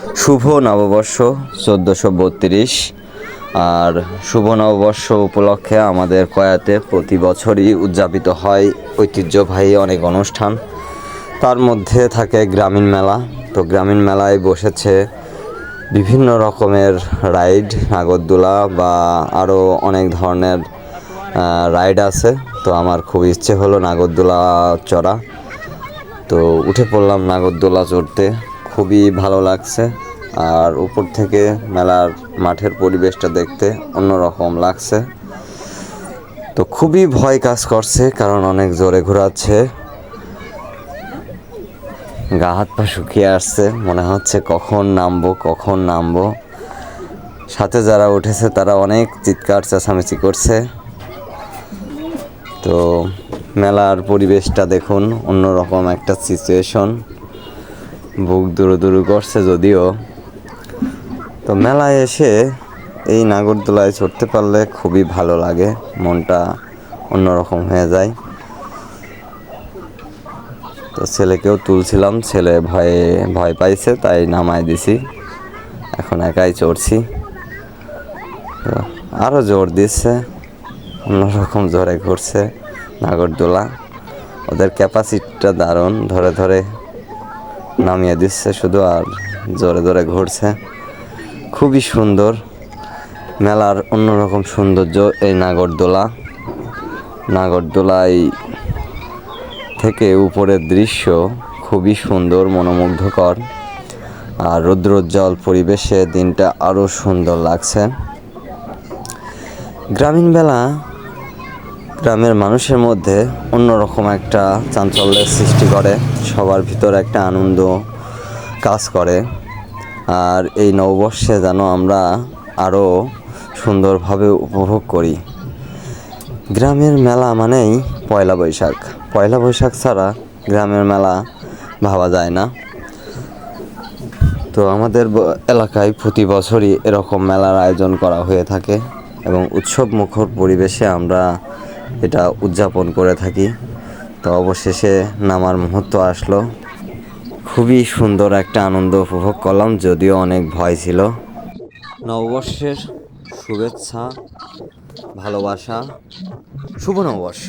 শুভ নববর্ষ 1432। আর শুভ নববর্ষ উপলক্ষে আমাদের কয়াতে প্রতি বছরই উদযাপিত হয় ঐতিহ্যবাহী অনেক অনুষ্ঠান। তার মধ্যে থাকে গ্রামীণ মেলা। তো গ্রামীণ মেলায় বসেছে বিভিন্ন রকমের রাইড, নাগরদোলা বা আরও অনেক ধরনের রাইড আছে। তো আমার খুব ইচ্ছে হলো নাগরদোলা চড়া, তো উঠে পড়লাম নাগরদোলা চড়তে। খুবই ভালো লাগছে। আর উপর থেকে মেলার মাঠের পরিবেশটা দেখতে অন্যরকম লাগছে। তো খুবই ভয় কাজ করছে, কারণ অনেক জোরে ঘোরাচ্ছে, গা হাত পা শুকিয়ে আসছে, মনে হচ্ছে কখন নামবো। সাথে যারা উঠেছে তারা অনেক চিৎকার চেঁচামেচি করছে। তো মেলার পরিবেশটা দেখুন, অন্যরকম একটা সিচুয়েশন, বুক দুরু করছে যদিও। তো মেলায় এসে এই নাগরদোলায় চড়তে পারলে খুবই ভালো লাগে, মনটা অন্যরকম হয়ে যায়। তো ছেলেকেও তুলছিলাম, ছেলে ভয় পাইছে, তাই নামায় দিছি। এখন একাই চড়ছি। তো আরও জোর দিচ্ছে, অন্যরকম জোরে ঘুরছে নাগরদোলা। ওদের ক্যাপাসিটিটা দারুণ, ধরে নামিয়ে দিচ্ছে শুধু, আর জোরে ঘুরছে। খুবই সুন্দর মেলার অন্যরকম সৌন্দর্য এই নাগরদোলায় থেকে উপরের দৃশ্য খুবই সুন্দর, মনোমুগ্ধকর। আর রৌদ্রোজ্জ্বল পরিবেশে দিনটা আরও সুন্দর লাগছে। গ্রামীণ মেলা গ্রামের মানুষের মধ্যে অন্যরকম একটা চাঞ্চল্যের সৃষ্টি করে, সবার ভিতর একটা আনন্দ কাজ করে। আর এই নববর্ষে যেন আমরা আরও সুন্দরভাবে উপভোগ করি। গ্রামের মেলা মানেই পয়লা বৈশাখ ছাড়া গ্রামের মেলা ভাবা যায় না। তো আমাদের এলাকায় প্রতি বছরই এরকম মেলার আয়োজন করা হয়ে থাকে এবং উৎসব মুখর পরিবেশে আমরা এটা উদযাপন করে থাকি। তো অবশেষে নামার মুহূর্ত আসলো, খুবই সুন্দর একটা আনন্দ উপভোগ করলাম, যদিও অনেক ভয় ছিল। নববর্ষের শুভেচ্ছা, ভালোবাসা, শুভ নববর্ষ।